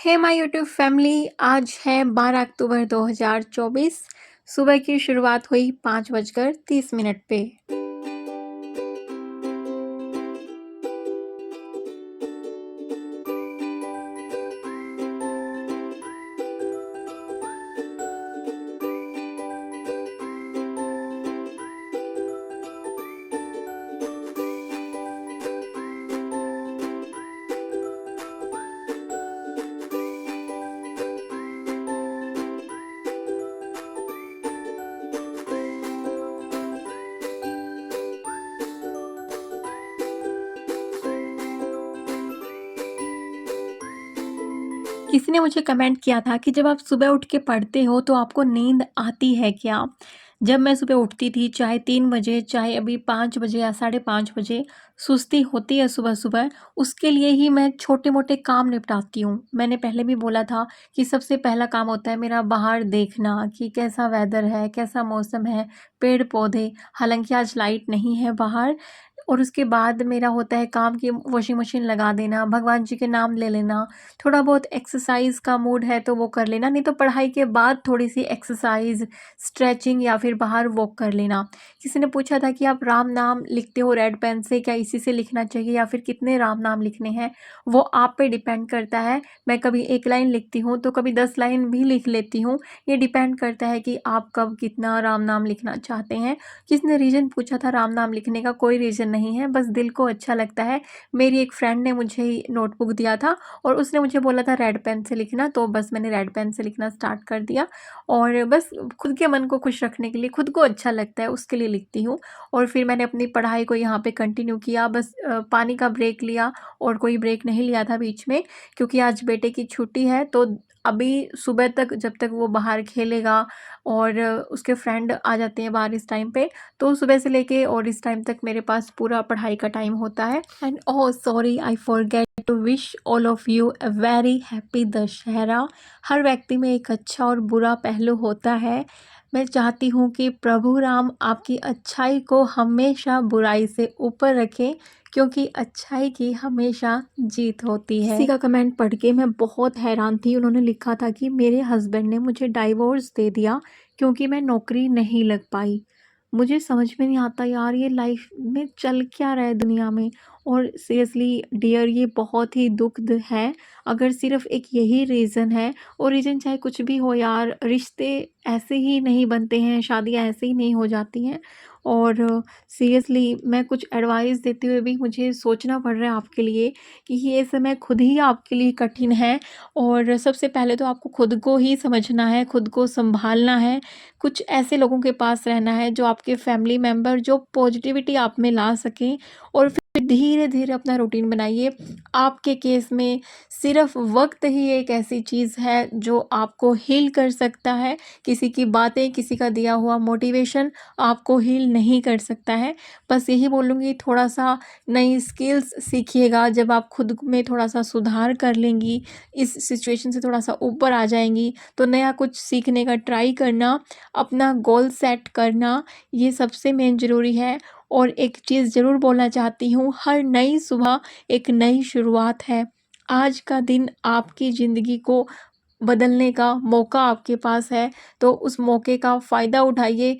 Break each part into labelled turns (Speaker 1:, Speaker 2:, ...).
Speaker 1: Hey my YouTube family, आज है 12 अक्टूबर 2024। सुबह की शुरुआत हुई 5:30 पे। किसी ने मुझे कमेंट किया था कि जब आप सुबह उठ के पढ़ते हो तो आपको नींद आती है क्या? जब मैं सुबह उठती थी, चाहे 3 बजे, चाहे अभी 5 बजे या साढ़े 5 बजे, सुस्ती होती है सुबह-सुबह, उसके लिए ही मैं छोटे-मोटे काम निपटाती हूँ। मैंने पहले भी बोला था कि सबसे पहला काम होता है मेरा बाहर देखना कि कैसा वेदर है, कैसा मौसम है, पेड़-पौधे, हालाँकि आज लाइट नहीं है बाहर। और उसके बाद मेरा होता है काम कि वॉशिंग मशीन लगा देना, भगवान जी के नाम ले लेना, थोड़ा बहुत एक्सरसाइज़ का मूड है तो वो कर लेना, नहीं तो पढ़ाई के बाद थोड़ी-सी एक्सरसाइज़, स्ट्रेचिंग या फिर बाहर वॉक कर लेना। किसी ने पूछा था कि आप राम नाम लिखते हो रेड पेन से, क्या इसी से लिखना चाहिए या फिर कितने राम नाम लिखने हैं? वो आप पे डिपेंड करता है। मैं कभी 1 लाइन लिखती हूँ, तो कभी 10 लाइन भी लिख लेती हूँ। ये डिपेंड करता है कि आप कब कितना राम नाम लिखना चाहते हैं। किसी ने रीज़न पूछा था राम नाम लिखने का, कोई रीज़न नहीं है, बस दिल को अच्छा लगता है। मेरी एक फ्रेंड ने मुझे नोटबुक दिया था और उसने मुझे बोला था रेड पेन से लिखना, तो बस मैंने रेड पेन से लिखना स्टार्ट कर दिया और बस खुद के मन को खुश रखने के लिए, खुद को अच्छा लगता है उसके लिए लिखती हूँ। और फिर मैंने अपनी पढ़ाई को यहाँ पे कंटिन्यू किया, बस पानी का ब्रेक लिया और कोई ब्रेक नहीं लिया था बीच में, क्योंकि आज बेटे की छुट्टी है। तो अभी सुबह तक जब तक वो बाहर खेलेगा और उसके फ्रेंड आ जाते हैं बाहर इस टाइम पे, तो सुबह से लेके और इस टाइम तक मेरे पास पूरा पढ़ाई का टाइम होता है। And oh sorry, I forget to wish all of you a very happy Dussehra. हर व्यक्ति में एक अच्छा और बुरा पहलू होता है। मैं चाहती हूँ कि प्रभु राम आपकी अच्छाई को हमेशा बुराई से ऊपर रखें, क्योंकि अच्छाई की हमेशा जीत होती है। किसी का कमेंट पढ़ के मैं बहुत हैरान थी। उन्होंने लिखा था कि मेरे हस्बैंड ने मुझे डाइवोर्स दे दिया क्योंकि मैं नौकरी नहीं लग पाई। मुझे समझ में नहीं आता यार, ये लाइफ में चल क्या रहा है दुनिया में। और सीरियसली डियर, ये बहुत ही दुखद है अगर सिर्फ एक यही रीज़न है। और रीज़न चाहे कुछ भी हो यार, रिश्ते ऐसे ही नहीं बनते हैं, शादियां ऐसे ही नहीं हो जाती हैं। और सीरियसली मैं कुछ एडवाइस देते हुए भी मुझे सोचना पड़ रहा है आपके लिए कि ये समय खुद ही आपके लिए कठिन है। और सबसे पहले तो आपको खुद को ही समझना है, खुद को संभालना है, कुछ ऐसे लोगों के पास रहना है जो आपके फैमिली मेंबर, जो पॉजिटिविटी आप में ला सकें। और फिर धीरे धीरे अपना रूटीन बनाइए। आपके केस में सिर्फ वक्त ही एक ऐसी चीज़ है जो आपको हील कर सकता है। किसी की बातें, किसी का दिया हुआ मोटिवेशन आपको हील नहीं कर सकता है। बस यही बोलूँगी, थोड़ा सा नई स्किल्स सीखिएगा। जब आप खुद में थोड़ा सा सुधार कर लेंगी, इस सिचुएशन से थोड़ा सा ऊपर आ जाएंगी, तो नया कुछ सीखने का ट्राई करना, अपना गोल सेट करना, ये सबसे मेन ज़रूरी है। और एक चीज़ ज़रूर बोलना चाहती हूँ, हर नई सुबह एक नई शुरुआत है। आज का दिन आपकी ज़िंदगी को बदलने का मौका आपके पास है, तो उस मौके का फ़ायदा उठाइए।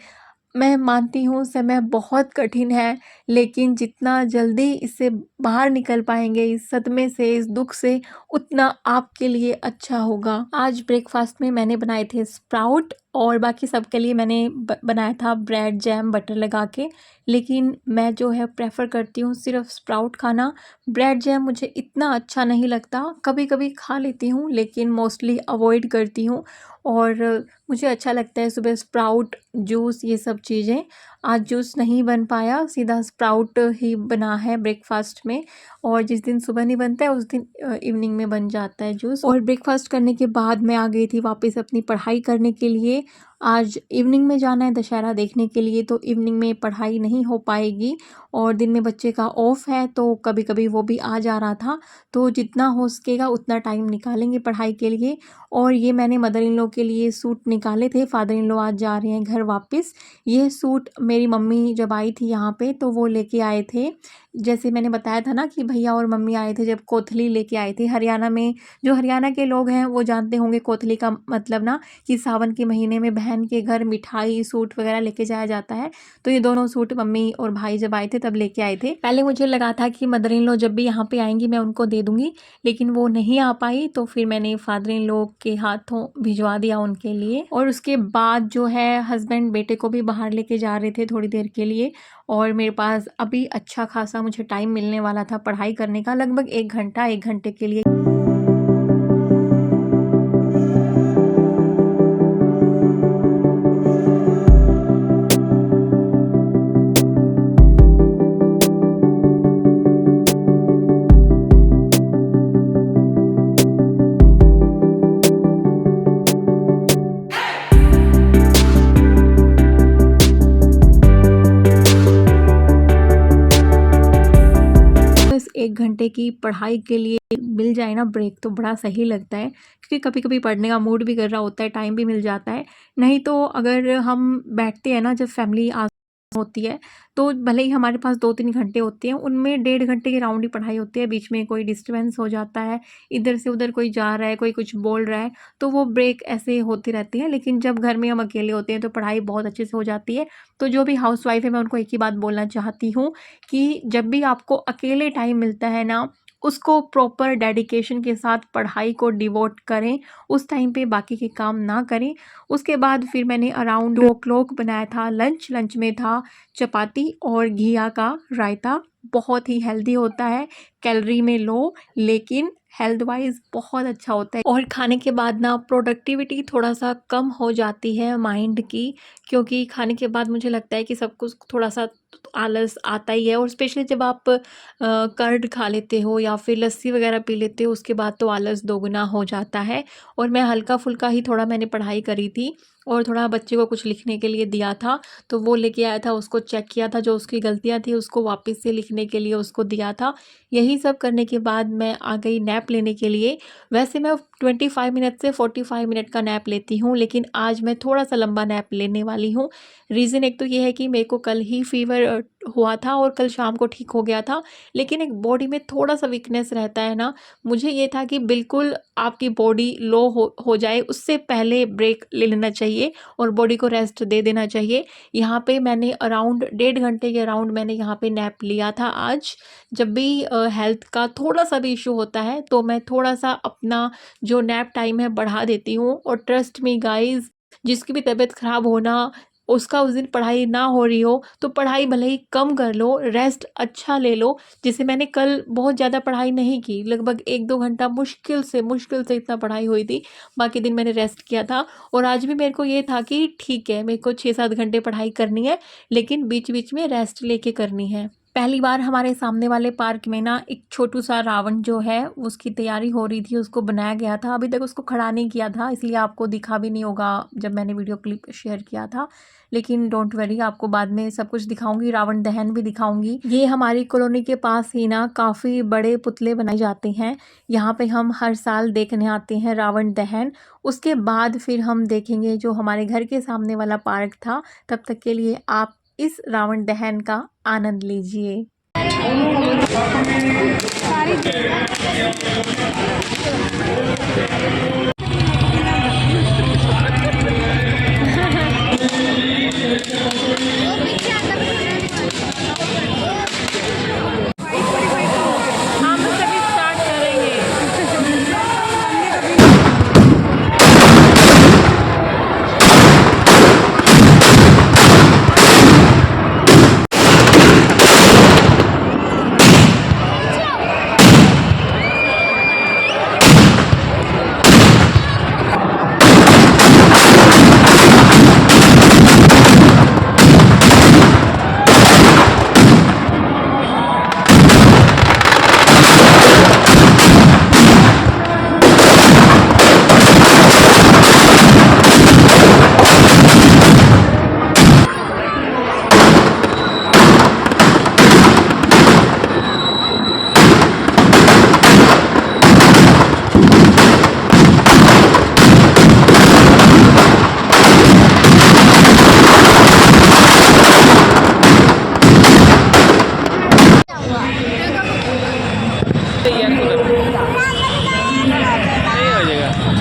Speaker 1: मैं मानती हूँ समय बहुत कठिन है, लेकिन जितना जल्दी इससे बाहर निकल पाएँगे, इस सदमे से, इस दुःख से, उतना आपके लिए अच्छा होगा। आज ब्रेकफ़ास्ट में मैंने बनाए थे स्प्राउट और बाकी सबके लिए मैंने बनाया था ब्रेड, जैम, बटर लगा के। लेकिन मैं जो है प्रेफ़र करती हूँ सिर्फ़ स्प्राउट खाना। ब्रेड जैम मुझे इतना अच्छा नहीं लगता, कभी-कभी खा लेती हूँ लेकिन मोस्टली अवॉइड करती हूँ। और मुझे अच्छा लगता है सुबह स्प्राउट, जूस, ये सब चीज़ें। आज जूस नहीं बन पाया, सीधा स्प्राउट ही बना है ब्रेकफ़ास्ट में। और जिस दिन सुबह नहीं बनता है उस दिन इवनिंग में बन जाता है जूस। और ब्रेकफ़ास्ट करने के बाद मैं आ गई थी वापस अपनी पढ़ाई करने के लिए। आज इवनिंग में जाना है दशहरा देखने के लिए, तो इवनिंग में पढ़ाई नहीं हो पाएगी। और दिन में बच्चे का ऑफ है, तो कभी-कभी वो भी आ जा रहा था, तो जितना हो सकेगा उतना टाइम निकालेंगे पढ़ाई के लिए। और ये मैंने मदर इन लॉ के लिए सूट निकाले थे, फादर इन लॉ आज जा रहे हैं घर वापस। ये सूट मेरी मम्मी जब आई थी यहाँ पे तो वो लेके आए थे। जैसे मैंने बताया था ना कि भैया और मम्मी आए थे, जब कोथली लेके आए थे हरियाणा में। जो हरियाणा के लोग हैं वो जानते होंगे कोथली का मतलब ना, कि सावन के महीने में बहन के घर मिठाई सूट वगैरह लेके जाया जाता है। तो ये दोनों सूट मम्मी और भाई जब आए थे तब लेके आए थे। पहले मुझे लगा था कि मदर इन लॉ जब भी यहाँ पे आएंगी मैं उनको दे दूंगी, लेकिन वो नहीं आ पाई, तो फिर मैंने फादर इन लॉ के हाथों भिजवा दिया उनके लिए। और उसके बाद जो है हस्बैंड बेटे को भी बाहर लेके जा रहे थे थोड़ी देर के लिए, और मेरे पास अभी अच्छा खासा मुझे टाइम मिलने वाला था पढ़ाई करने का, लगभग 1 घंटे के लिए। इस 1 घंटे की पढ़ाई के लिए मिल जाए ना ब्रेक तो बड़ा सही लगता है, क्योंकि कभी कभी पढ़ने का मूड भी कर रहा होता है, टाइम भी मिल जाता है। नहीं तो अगर हम बैठते हैं ना जब फैमिली होती है, तो भले ही हमारे पास 2-3 घंटे होते हैं, उनमें 1.5 घंटे के राउंड ही पढ़ाई होती है। बीच में कोई डिस्टर्बेंस हो जाता है, इधर से उधर कोई जा रहा है, कोई कुछ बोल रहा है, तो वो ब्रेक ऐसे होती रहती है। लेकिन जब घर में हम अकेले होते हैं तो पढ़ाई बहुत अच्छे से हो जाती है। तो जो भी हाउस वाइफ है मैं उनको एक ही बात बोलना चाहती हूँ कि जब भी आपको अकेले टाइम मिलता है ना, उसको प्रॉपर डेडिकेशन के साथ पढ़ाई को डिवोट करें। उस टाइम पे बाकी के काम ना करें। उसके बाद फिर मैंने अराउंड 2 o'clock बनाया था लंच। लंच में था चपाती और घिया का रायता। बहुत ही हेल्दी होता है, कैलोरी में लो, लेकिन हेल्थ वाइज बहुत अच्छा होता है। और खाने के बाद ना प्रोडक्टिविटी थोड़ा सा कम हो जाती है माइंड की, क्योंकि खाने के बाद मुझे लगता है कि सब कुछ थोड़ा सा आलस आता ही है। और स्पेशली जब आप कर्ड खा लेते हो या फिर लस्सी वगैरह पी लेते हो, उसके बाद तो आलस दोगुना हो जाता है। और मैं हल्का फुल्का ही थोड़ा मैंने पढ़ाई करी थी, और थोड़ा बच्चे को कुछ लिखने के लिए दिया था, तो वो लेके आया था, उसको चेक किया था, जो उसकी गलतियां थी उसको वापस से लिखने के लिए उसको दिया था। यही सब करने के बाद मैं आ गई नैप लेने के लिए। वैसे मैं 25 मिनट से 45 मिनट का नैप लेती हूँ, लेकिन आज मैं थोड़ा सा लंबा नैप लेने वाली हूँ। रीज़न एक तो ये है कि मेरे को कल ही फीवर हुआ था और कल शाम को ठीक हो गया था, लेकिन एक बॉडी में थोड़ा सा वीकनेस रहता है ना। मुझे ये था कि बिल्कुल आपकी बॉडी लो हो जाए उससे पहले ब्रेक ले लेना चाहिए और बॉडी को रेस्ट दे देना चाहिए। यहाँ पे मैंने अराउंड 1.5 घंटे के अराउंड मैंने यहाँ पे नैप लिया था आज। जब भी हेल्थ का थोड़ा सा भी इशू होता है तो मैं थोड़ा सा अपना जो नैप टाइम है बढ़ा देती हूँ। और ट्रस्ट मी गाइज, जिसकी भी तबीयत खराब होना, उसका उस दिन पढ़ाई ना हो रही हो तो पढ़ाई भले ही कम कर लो, रेस्ट अच्छा ले लो। जैसे मैंने कल बहुत ज़्यादा पढ़ाई नहीं की, लगभग 1-2 घंटा मुश्किल से इतना पढ़ाई हुई थी, बाकी दिन मैंने रेस्ट किया था। और आज भी मेरे को ये था कि ठीक है, मेरे को 6-7 घंटे पढ़ाई करनी है, लेकिन बीच बीच में रेस्ट लेके करनी है। पहली बार हमारे सामने वाले पार्क में ना एक छोटू सा रावण जो है उसकी तैयारी हो रही थी, उसको बनाया गया था। अभी तक उसको खड़ा नहीं किया था, इसलिए आपको दिखा भी नहीं होगा जब मैंने वीडियो क्लिप शेयर किया था, लेकिन डोंट वरी, आपको बाद में सब कुछ दिखाऊंगी, रावण दहन भी दिखाऊंगी। ये हमारी कॉलोनी के पास ही ना काफ़ी बड़े पुतले बनाए जाते हैं। यहाँ पे हम हर साल देखने आते हैं रावण दहन। उसके बाद फिर हम देखेंगे जो हमारे घर के सामने वाला पार्क था। तब तक के लिए आप इस रावण दहन का आनंद लीजिए। हम सभी स्टार्ट करेंगे।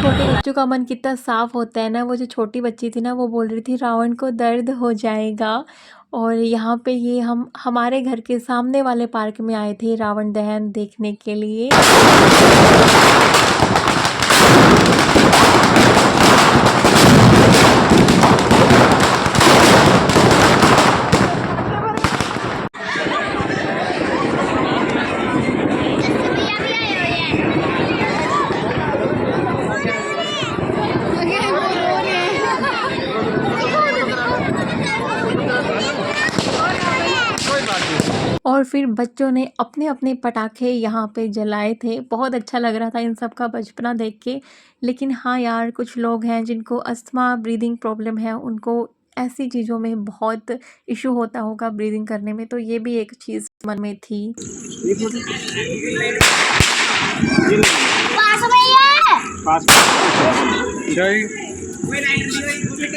Speaker 1: छोटे बच्चों का मन कितना साफ होता है ना। वो जो छोटी बच्ची थी ना, वो बोल रही थी रावण को दर्द हो जाएगा। और यहाँ पे ये हम हमारे घर के सामने वाले पार्क में आए थे रावण दहन देखने के लिए। और फिर बच्चों ने अपने-अपने पटाखे यहाँ पे जलाए थे। बहुत अच्छा लग रहा था इन सब का बचपना देख के। लेकिन हाँ यार, कुछ लोग हैं जिनको अस्थमा, ब्रीदिंग प्रॉब्लम है, उनको ऐसी चीज़ों में बहुत इश्यू होता होगा ब्रीदिंग करने में, तो ये भी एक चीज़ मन में थी।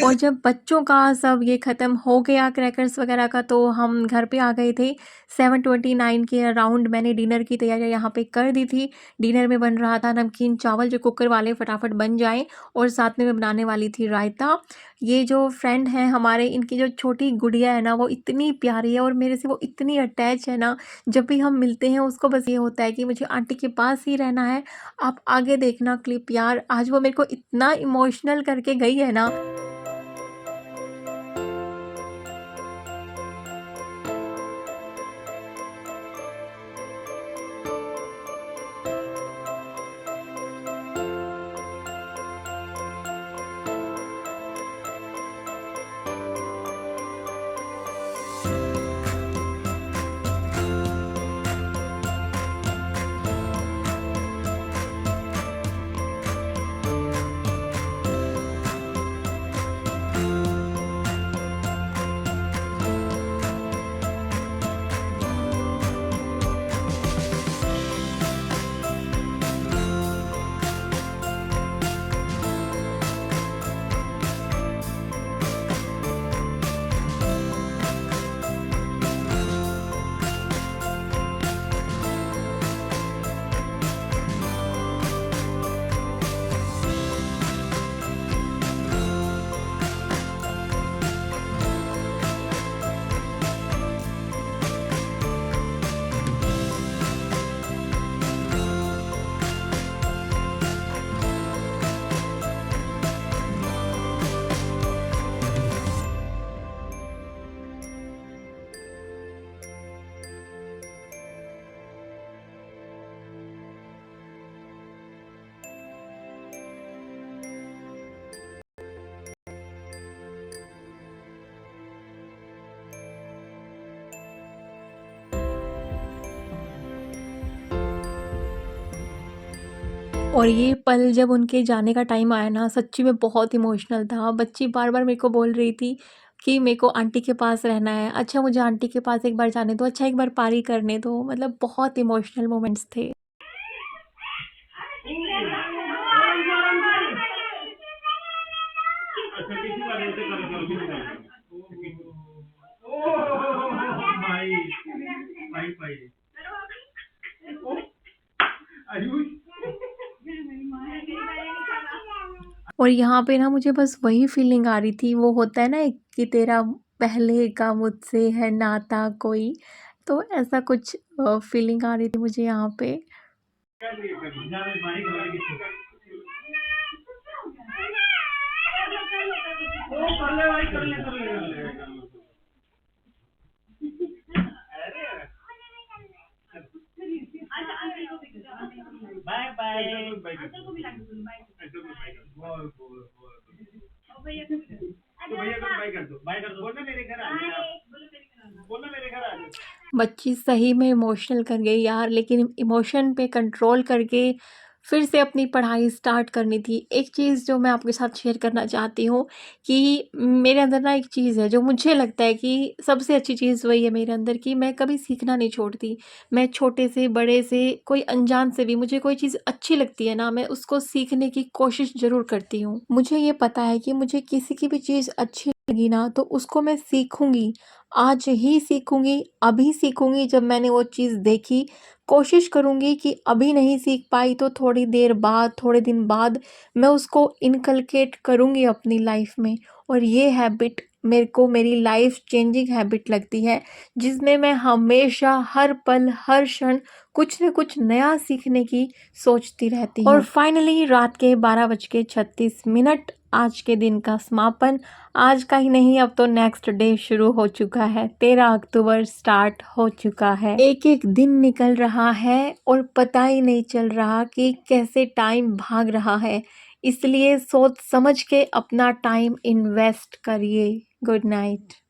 Speaker 1: और जब बच्चों का सब ये ख़त्म हो गया क्रैकर्स वगैरह का, तो हम घर पे आ गए थे। 7:29 के अराउंड मैंने डिनर की तैयारियां यहाँ पे कर दी थी। डिनर में बन रहा था नमकीन चावल जो कुकर वाले फटाफट बन जाए, और साथ में मैं बनाने वाली थी रायता। ये जो फ्रेंड हैं हमारे, इनकी जो छोटी गुड़िया है ना, वो इतनी प्यारी है और मेरे से वो इतनी अटैच है ना। जब भी हम मिलते हैं उसको बस ये होता है कि मुझे आंटी के पास ही रहना है। आप आगे देखना क्लिप यार, आज वो मेरे को इतना इमोशनल करके गई है ना। और ये पल जब उनके जाने का टाइम आया ना, सच्ची में बहुत इमोशनल था। बच्ची बार-बार मेरे को बोल रही थी कि मेरे को आंटी के पास रहना है। अच्छा, मुझे आंटी के पास एक बार जाने दो, अच्छा एक बार पारी करने दो। मतलब बहुत इमोशनल मोमेंट्स थे। और यहाँ पे ना मुझे बस वही फीलिंग आ रही थी, वो होता है ना एक कि तेरा पहले का मुझसे है नाता कोई, तो ऐसा कुछ फीलिंग आ रही थी मुझे यहाँ पे।
Speaker 2: Bye bye.
Speaker 1: बच्ची सही में इमोशनल कर गई यार, लेकिन इमोशन पे कंट्रोल करके फिर से अपनी पढ़ाई स्टार्ट करनी थी। एक चीज़ जो मैं आपके साथ शेयर करना चाहती हूँ कि मेरे अंदर ना एक चीज़ है जो मुझे लगता है कि सबसे अच्छी चीज़ वही है मेरे अंदर, कि मैं कभी सीखना नहीं छोड़ती। मैं छोटे से, बड़े से, कोई अनजान से भी मुझे कोई चीज़ अच्छी लगती है ना, मैं उसको सीखने की कोशिश ज़रूर करती हूँ। मुझे ये पता है कि मुझे किसी की भी चीज़ अच्छी लगी ना तो उसको मैं सीखूँगी, आज ही सीखूँगी, अभी सीखूँगी जब मैंने वो चीज़ देखी। कोशिश करूँगी कि अभी नहीं सीख पाई तो थोड़ी देर बाद, थोड़े दिन बाद मैं उसको इनकलकेट करूँगी अपनी लाइफ़ में। और ये हैबिट मेरे को मेरी लाइफ़ चेंजिंग हैबिट लगती है, जिसमें मैं हमेशा हर पल, हर क्षण कुछ न कुछ नया सीखने की सोचती रहती हूँ। और फाइनली रात के 12:36 आज के दिन का समापन। आज का ही नहीं, अब तो नेक्स्ट डे शुरू हो चुका है। 13 अक्टूबर स्टार्ट हो चुका है। एक एक दिन निकल रहा है और पता ही नहीं चल रहा कि कैसे टाइम भाग रहा है। इसलिए सोच समझ के अपना टाइम इन्वेस्ट करिए। Good night.